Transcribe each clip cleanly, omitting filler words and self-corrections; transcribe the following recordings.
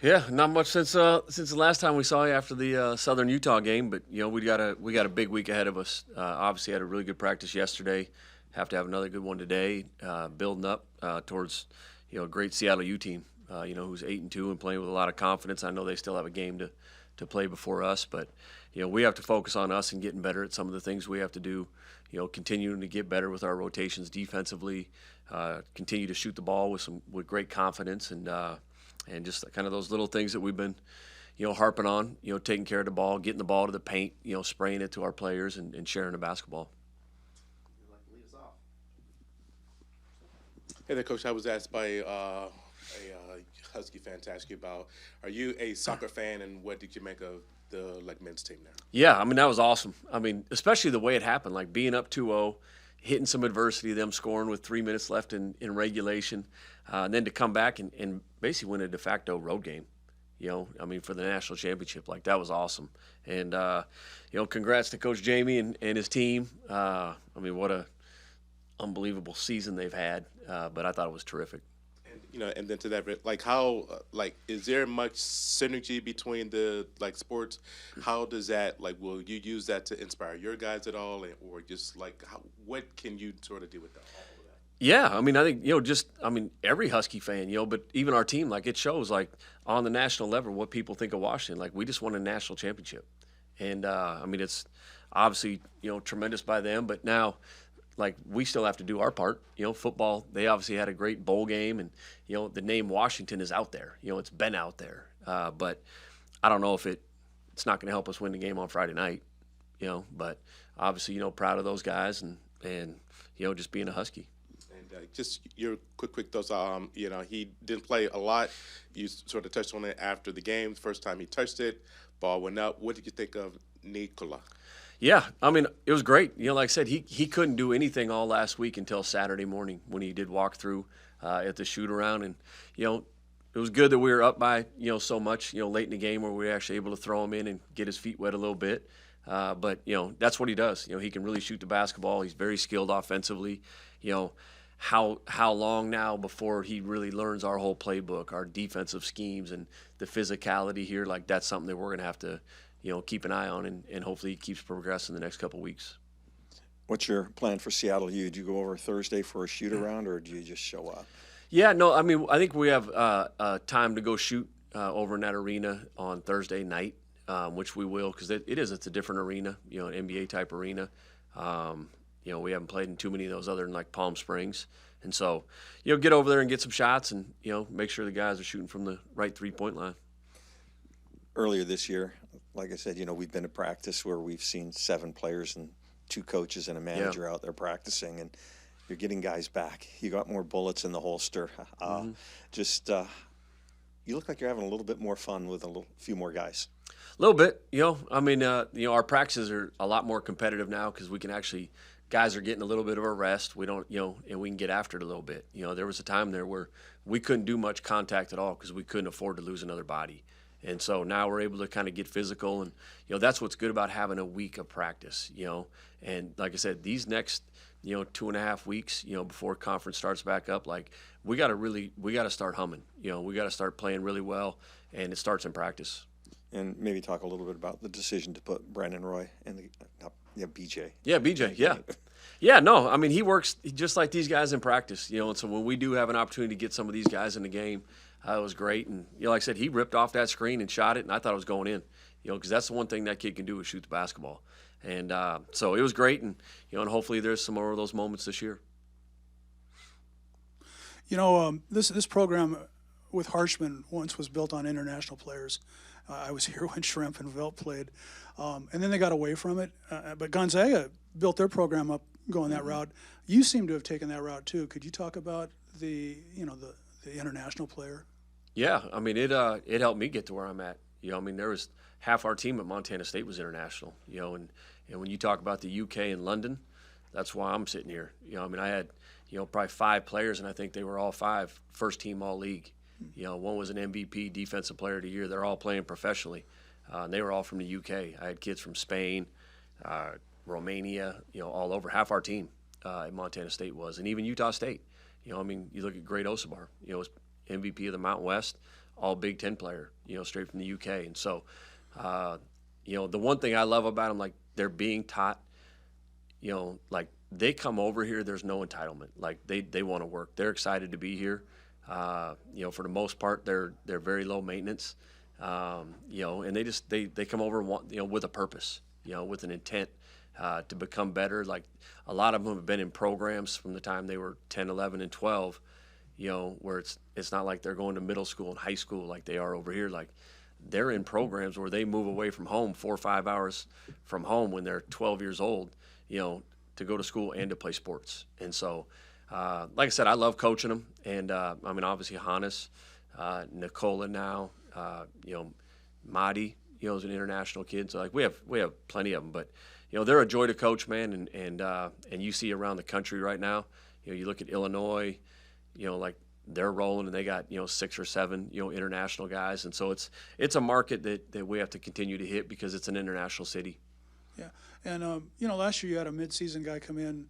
Yeah, not much since the last time we saw you after the Southern Utah game, but we got a big week ahead of us. Obviously, had a really good practice yesterday. Have to have another good one today. Building up towards a great Seattle U team. Who's 8-2 and playing with a lot of confidence. I know they still have a game to play before us, but we have to focus on us and getting better at some of the things we have to do. Continuing to get better with our rotations defensively. Continue to shoot the ball with great confidence and just kind of those little things that we've been, harping on, taking care of the ball, getting the ball to the paint, spraying it to our players and sharing the basketball. You'd like to lead us off? Hey there, Coach. I was asked by Husky fan to ask you about, are you a soccer fan, and what did you make of the men's team now? Yeah, I mean, that was awesome. I mean, especially the way it happened, like being up 2-0, hitting some adversity, them scoring with 3 minutes left in regulation, and then to come back and basically win a de facto road game. For the national championship, like that was awesome. And congrats to Coach Jamie and his team. What a unbelievable season they've had. But I thought it was terrific. And then to that, is there much synergy between the sports? How does that will you use that to inspire your guys at all, or just what can you sort of do with that? All of that? Yeah, I think every Husky fan, but even our team, it shows on the national level what people think of Washington. We just won a national championship, and it's obviously tremendous by them, but now. We still have to do our part. Football, they obviously had a great bowl game, and, the name Washington is out there. It's been out there. But I don't know if it's not going to help us win the game on Friday night, But obviously, proud of those guys and just being a Husky. And just your quick thoughts. He didn't play a lot. You sort of touched on it after the game. First time he touched it, ball went up. What did you think of Nikola? Yeah, it was great. Like I said, he couldn't do anything all last week until Saturday morning when he did walk through at the shoot around. And, it was good that we were up by, so much, late in the game where we were actually able to throw him in and get his feet wet a little bit. But that's what he does. He can really shoot the basketball. He's very skilled offensively. How long now before he really learns our whole playbook, our defensive schemes, and the physicality here? That's something that we're going to have to keep an eye on, and hopefully he keeps progressing the next couple of weeks. What's your plan for Seattle U? Do you go over Thursday for a shoot around, or do you just show up? Yeah, no, I think we have time to go shoot over in that arena on Thursday night, which we will, because it's a different arena, an NBA type arena. We haven't played in too many of those other than Palm Springs. And so, get over there and get some shots and, make sure the guys are shooting from the right 3-point line. Earlier this year, like I said, we've been to practice where we've seen 7 players and 2 coaches and a manager out there practicing, and you're getting guys back. You got more bullets in the holster. You look like you're having a little bit more fun with a few more guys. A little bit, our practices are a lot more competitive now because we can actually, guys are getting a little bit of a rest. We don't, and we can get after it a little bit. There was a time there where we couldn't do much contact at all because we couldn't afford to lose another body. And so now we're able to kind of get physical, and that's what's good about having a week of practice. And like I said, these next 2.5 weeks, before conference starts back up, we got to start humming. We got to start playing really well, and it starts in practice. And maybe talk a little bit about the decision to put Brandon Roy and BJ. Yeah, BJ. Yeah. Yeah, no, he works just like these guys in practice, and so when we do have an opportunity to get some of these guys in the game, it was great. And, like I said, he ripped off that screen and shot it, and I thought it was going in, because that's the one thing that kid can do is shoot the basketball. And so it was great, and, and hopefully there's some more of those moments this year. This program with Harshman once was built on international players. I was here when Shrimp and Velt played. And then they got away from it. But Gonzaga built their program up going that route. You seem to have taken that route too. Could you talk about the international player? Yeah, it helped me get to where I'm at. There was half our team at Montana State was international. And when you talk about the UK and London, that's why I'm sitting here. I had probably 5 players, and I think they were all 5 first team all league. One was an MVP, defensive player of the year. They're all playing professionally. And they were all from the UK. I had kids from Spain, Romania, all over. Half our team at Montana State was, and even Utah State. You look at Great Osabar, was MVP of the Mountain West, all Big Ten player, straight from the UK. And so, the one thing I love about them, like they're being taught, like they come over here, there's no entitlement. Like they want to work. They're excited to be here. For the most part, they're very low maintenance. And they come over with a purpose, with an intent to become better. Like a lot of them have been in programs from the time they were 10, 11, and 12, where it's not like they're going to middle school and high school like they are over here. Like they're in programs where they move away from home 4 or 5 hours from home when they're 12 years old, to go to school and to play sports. And so, like I said, I love coaching them. And obviously Hannes, Nicola now, Madi, is an international kid. So like we have plenty of them, but they're a joy to coach, man. And you see around the country right now, you look at Illinois, like they're rolling and they got 6 or 7 international guys. And so it's a market that we have to continue to hit because it's an international city. Yeah, and last year you had a mid-season guy come in,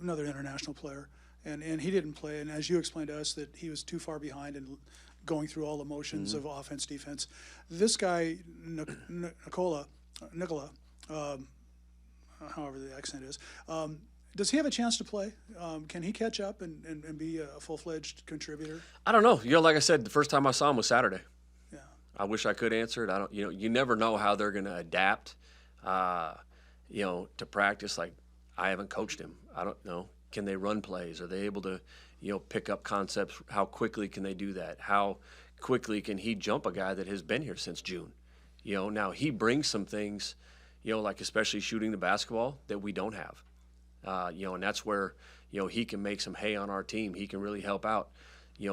another international player, and he didn't play. And as you explained to us, that he was too far behind and going through all the motions of offense, defense. This guy, Nicola, however the accent is, does he have a chance to play? Can he catch up and be a full-fledged contributor? I don't know. Like I said, the first time I saw him was Saturday. Yeah. I wish I could answer it. I don't. You never know how they're going to adapt. To practice. Like I haven't coached him. I don't know. Can they run plays? Are they able to, pick up concepts? How quickly can they do that? How quickly can he jump a guy that has been here since June? Now he brings some things, like especially shooting the basketball that we don't have. And that's where, he can make some hay on our team. He can really help out,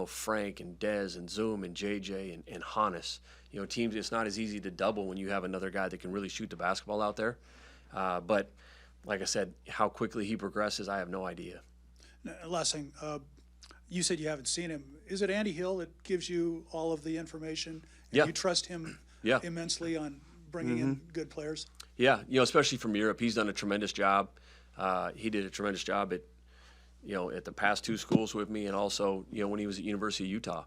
Frank and Dez and Zoom and JJ and Hannes. Teams, it's not as easy to double when you have another guy that can really shoot the basketball out there. But like I said, how quickly he progresses, I have no idea. Last thing, you said you haven't seen him. Is it Andy Hill that gives you all of the information? And Yeah. You trust him immensely on bringing in good players? Yeah, especially from Europe, he's done a tremendous job. He did a tremendous job at the past 2 schools with me, and also, when he was at University of Utah.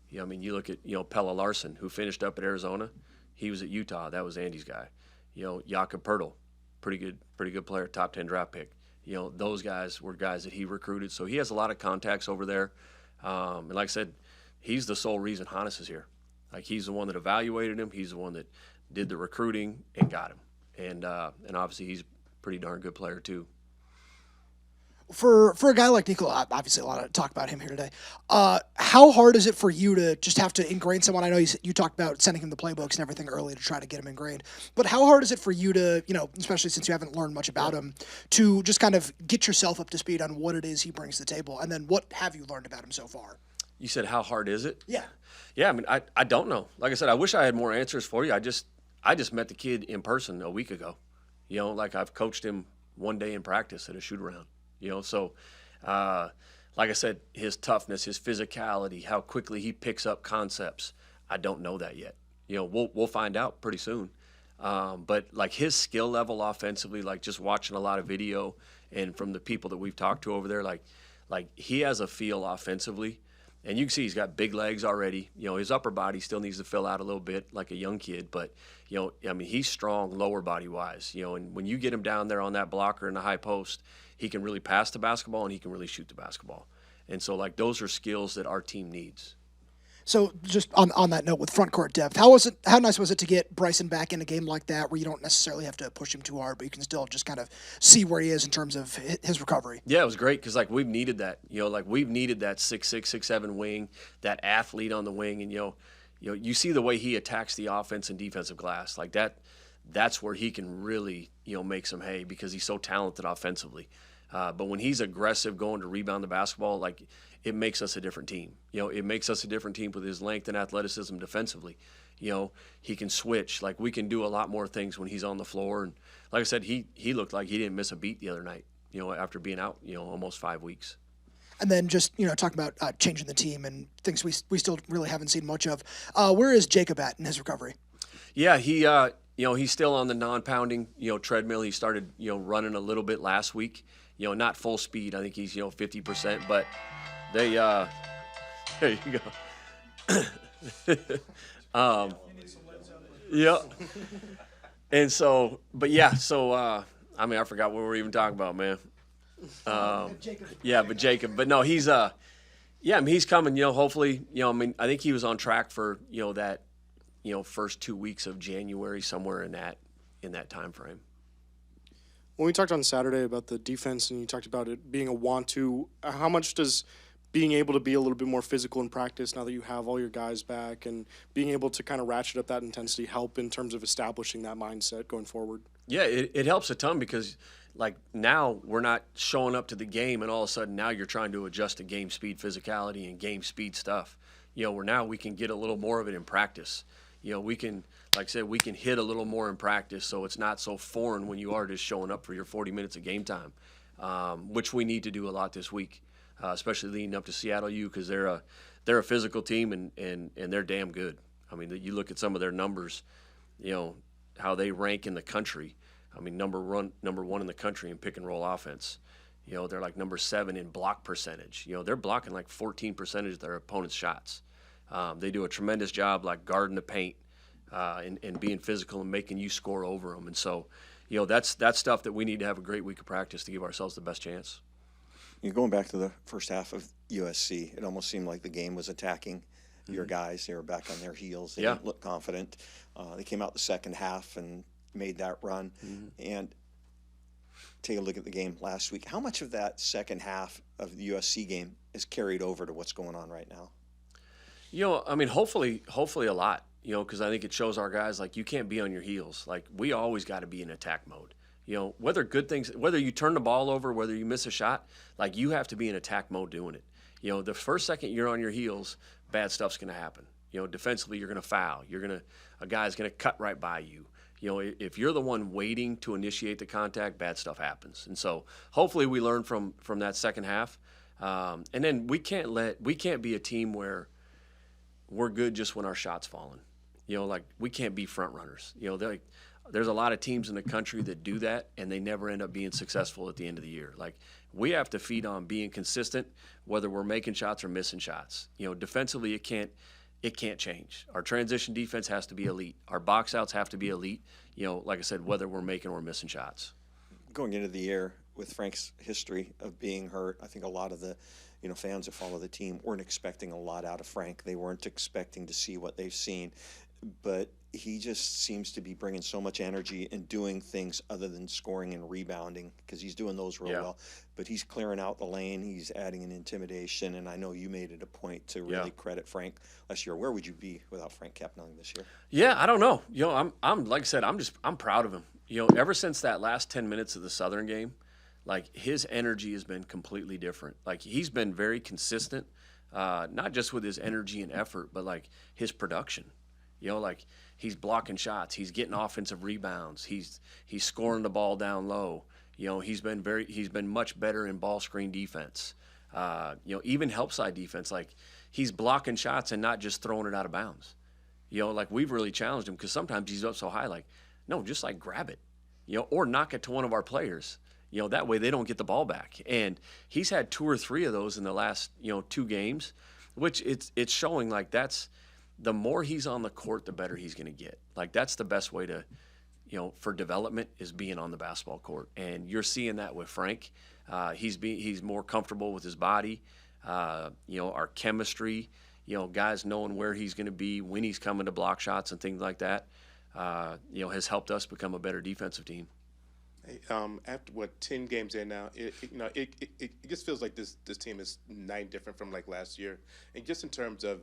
You look at, Pella Larson, who finished up at Arizona. He was at Utah. That was Andy's guy. Jakob Pertl, pretty good player, top 10 draft pick. Those guys were guys that he recruited. So he has a lot of contacts over there. And like I said, he's the sole reason Hannes is here. Like he's the one that evaluated him. He's the one that did the recruiting and got him. And obviously he's a pretty darn good player too. For a guy like Nicola, obviously a lot of talk about him here today. How hard is it for you to just have to ingrain someone? I know you talked about sending him the playbooks and everything early to try to get him ingrained. But how hard is it for you to, especially since you haven't learned much about him, to just kind of get yourself up to speed on what it is he brings to the table? And then what have you learned about him so far? You said how hard is it? Yeah. Yeah, I don't know. Like I said, I wish I had more answers for you. I just met the kid in person a week ago. Like I've coached him one day in practice at a shoot-around. So like I said, his toughness, his physicality, how quickly he picks up concepts, I don't know that yet. We'll find out pretty soon. But like his skill level offensively, like just watching a lot of video and from the people that we've talked to over there, like he has a feel offensively. And you can see he's got big legs already. His upper body still needs to fill out a little bit like a young kid. But, he's strong lower body-wise. And when you get him down there on that blocker in the high post, he can really pass the basketball and he can really shoot the basketball. And so, like, those are skills that our team needs. So just on that note with front court depth, how nice was it to get Bryson back in a game like that where you don't necessarily have to push him too hard, but you can still just kind of see where he is in terms of his recovery? Yeah, it was great because, like, we've needed that. We've needed that 6'6", 6'7" wing, that athlete on the wing. And, you see the way he attacks the offense and defensive glass. Like, that's where he can really, make some hay because he's so talented offensively. But when he's aggressive going to rebound the basketball, like, it makes us a different team. It makes us a different team with his length and athleticism defensively. He can switch. Like, we can do a lot more things when he's on the floor. And like I said, he looked like he didn't miss a beat the other night, after being out, almost 5 weeks. And then just, talking about changing the team and things we still really haven't seen much of. Where is Jacob at in his recovery? Yeah, he's still on the non-pounding, treadmill. He started, running a little bit last week. Not full speed. I think he's, 50%, but they, there you go. Yeah. And so, but yeah, so I mean, I forgot what we were even talking about, man. Yeah, but Jacob, but no, he's yeah, I mean, he's coming. Hopefully, I mean, I think he was on track for that first 2 weeks of January, somewhere in that time frame. When we talked on Saturday about the defense and you talked about it being a want-to, how much does being able to be a little bit more physical in practice now that you have all your guys back and being able to kind of ratchet up that intensity help in terms of establishing that mindset going forward? Yeah, it helps a ton because, like, now we're not showing up to the game and all of a sudden now you're trying to adjust to game speed physicality and game speed stuff. Where now we can get a little more of it in practice. We can, like I said, we can hit a little more in practice so it's not so foreign when you are just showing up for your 40 minutes of game time, which we need to do a lot this week, especially leading up to Seattle U because they're a physical team and they're damn good. I mean, you look at some of their numbers, how they rank in the country. I mean, number one in the country in pick and roll offense. They're like number 7 in block percentage. They're blocking like 14% of their opponent's shots. They do a tremendous job, like guarding the paint and being physical and making you score over them. And so, that's stuff that we need to have a great week of practice to give ourselves the best chance. Going back to the first half of USC, it almost seemed like the game was attacking your guys. They were back on their heels. They didn't look confident. They came out the second half and made that run. And take a look at the game last week. How much of that second half of the USC game is carried over to what's going on right now? I mean, hopefully a lot, because I think it shows our guys, like, you can't be on your heels. Like, we always got to be in attack mode. Whether you turn the ball over, whether you miss a shot, like, you have to be in attack mode doing it. The first second you're on your heels, bad stuff's going to happen. Defensively, you're going to foul. A guy's going to cut right by you. If you're the one waiting to initiate the contact, bad stuff happens. And so hopefully we learn from that second half. And then we can't be a team where we're good just when our shot's falling. Like, we can't be front runners. There's a lot of teams in the country that do that, and they never end up being successful at the end of the year. Like, we have to feed on being consistent, whether we're making shots or missing shots. Defensively, it can't change. Our transition defense has to be elite. Our box outs have to be elite, like I said, whether we're making or missing shots. Going into the year with Frank's history of being hurt, I think a lot of the fans that follow the team weren't expecting a lot out of Frank. They weren't expecting to see what they've seen. But he just seems to be bringing so much energy and doing things other than scoring and rebounding, because he's doing those real well. But he's clearing out the lane. He's adding an intimidation. And I know you made it a point to really credit Frank last year. Where would you be without Frank Kapnung this year? Yeah, I don't know. I'm like I said, I'm proud of him. Ever since that last 10 minutes of the Southern game, like, his energy has been completely different. Like, he's been very consistent, not just with his energy and effort, but like his production. Like, he's blocking shots, he's getting offensive rebounds, he's scoring the ball down low. He's been much better in ball screen defense. Even help side defense. Like, he's blocking shots and not just throwing it out of bounds. Like, we've really challenged him because sometimes he's up so high, like, no, just like grab it, or knock it to one of our players. That way they don't get the ball back. And he's had 2 or 3 of those in the last, 2 games, which it's showing, like, that's the more he's on the court, the better he's going to get. Like, that's the best way to, for development is being on the basketball court. And you're seeing that with Frank. He's more comfortable with his body. Our chemistry, guys knowing where he's going to be when he's coming to block shots and things like that, has helped us become a better defensive team. After 10 games in now, it just feels like this team is night different from like last year, and just in terms of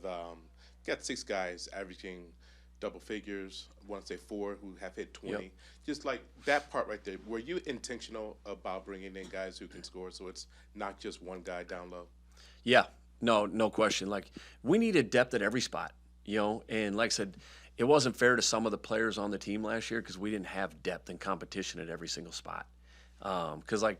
got 6 guys averaging double figures. I want to say 4 who have hit 20. Yep. Just like that part right there. Were you intentional about bringing in guys who can score, so it's not just one guy down low? Yeah, no question. Like, we needed depth at every spot, and like I said, it wasn't fair to some of the players on the team last year because we didn't have depth and competition at every single spot. Because like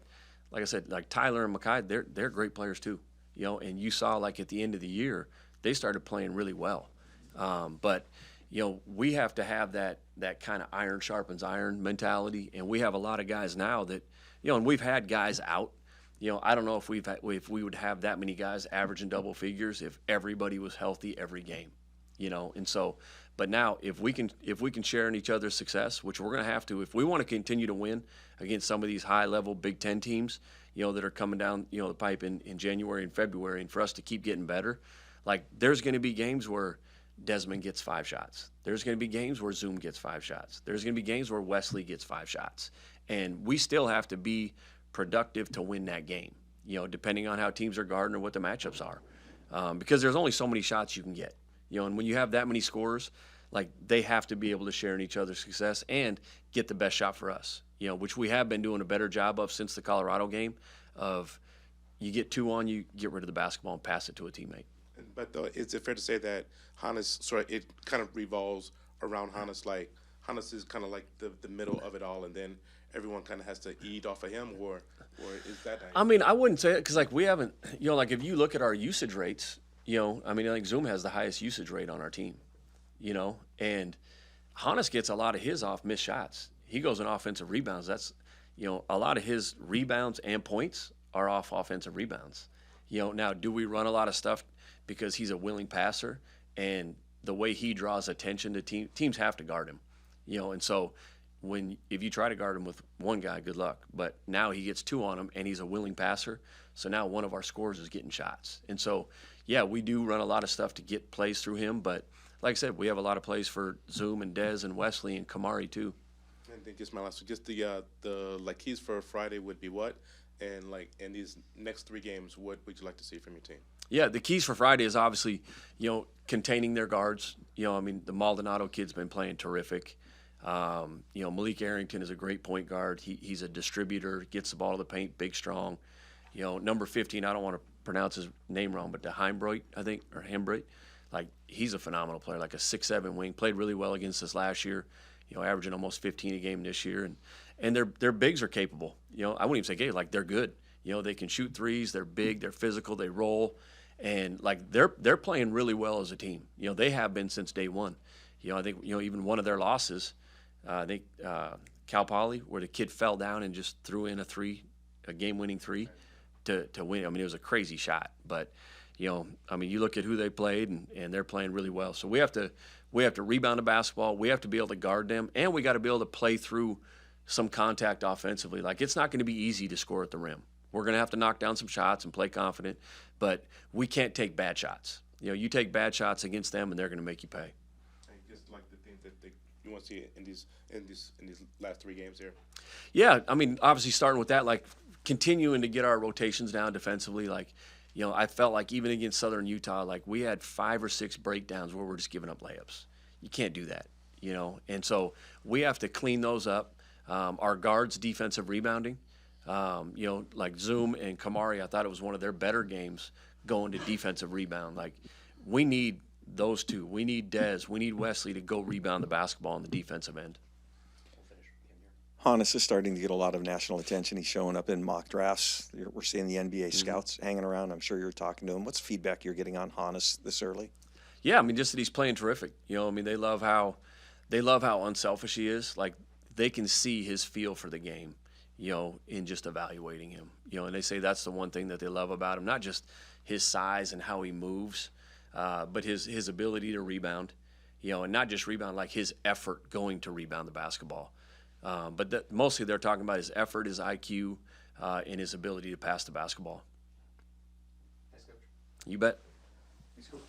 I said, like Tyler and Makai, they're great players too, and you saw, like, at the end of the year, they started playing really well. But we have to have that kind of iron sharpens iron mentality, and we have a lot of guys now that, and we've had guys out. I don't know if we would have that many guys averaging double figures if everybody was healthy every game. And so, but now if we can share in each other's success, which we're going to have to, if we want to continue to win against some of these high level Big Ten teams, that are coming down, the pipe in January and February, and for us to keep getting better, like there's going to be games where Desmond gets 5 shots. There's going to be games where Zoom gets 5 shots. There's going to be games where Wesley gets 5 shots. And we still have to be productive to win that game, depending on how teams are guarding or what the matchups are. Because there's only so many shots you can get. And when you have that many scorers, like they have to be able to share in each other's success and get the best shot for us, which we have been doing a better job of since the Colorado game of you get 2 on, you get rid of the basketball and pass it to a teammate. But is it fair to say that Hannes, it kind of revolves around Hannes? Like Hannes is kind of like the middle of it all, and then everyone kind of has to eat off of him, or is that? I mean, I wouldn't say it because like we haven't, like if you look at our usage rates, I think Zoom has the highest usage rate on our team, and Hannes gets a lot of his off missed shots. He goes in offensive rebounds. That's, a lot of his rebounds and points are off offensive rebounds. Now do we run a lot of stuff because he's a willing passer and the way he draws attention to teams have to guard him, and so if you try to guard him with one guy, good luck. But now he gets 2 on him and he's a willing passer. So now one of our scorers is getting shots. And so, yeah, we do run a lot of stuff to get plays through him. But like I said, we have a lot of plays for Zoom and Dez and Wesley and Kamari too. And then just my last one, just the keys for Friday would be what? And like in these next 3 games, what would you like to see from your team? Yeah, the keys for Friday is obviously, containing their guards. The Maldonado kid's been playing terrific. Malik Arrington is a great point guard. He's a distributor, gets the ball to the paint, big, strong. Number 15, I don't want to pronounce his name wrong, but the Heimbroit, I think, or Hembroit, like he's a phenomenal player, like a 6'7" wing. Played really well against us last year, averaging almost 15 a game this year. And their bigs are capable. I wouldn't even say capable, like they're good. They can shoot threes, they're big, they're physical, they roll. And like they're playing really well as a team. They have been since day one. I think, even one of their losses, I think Cal Poly, where the kid fell down and just threw in a game-winning 3 to win. It was a crazy shot. But, you look at who they played, and they're playing really well. So we have to rebound the basketball. We have to be able to guard them, and we got to be able to play through some contact offensively. Like, it's not going to be easy to score at the rim. We're going to have to knock down some shots and play confident, but we can't take bad shots. You take bad shots against them, and they're going to make you pay. And just like the things that you want to see in these last 3 games here. Yeah, obviously starting with that, like continuing to get our rotations down defensively. Like, I felt like even against Southern Utah, like we had 5 or 6 breakdowns where we're just giving up layups. You can't do that, and so we have to clean those up. Our guards' defensive rebounding, like Zoom and Kamari, I thought it was one of their better games going to defensive rebound. Like, we need those 2. We need Dez. We need Wesley to go rebound the basketball on the defensive end. Hannes is starting to get a lot of national attention. He's showing up in mock drafts. We're seeing the NBA scouts hanging around. I'm sure you're talking to him. What's feedback you're getting on Hannes this early? Yeah, just that he's playing terrific. They love how unselfish he is. Like, they can see his feel for the game, in just evaluating him. And they say that's the one thing that they love about him, not just his size and how he moves, but his ability to rebound, and not just rebound, like his effort going to rebound the basketball. But mostly they're talking about his effort, his IQ, and his ability to pass the basketball. Thanks, Coach. You bet. Thanks, Coach.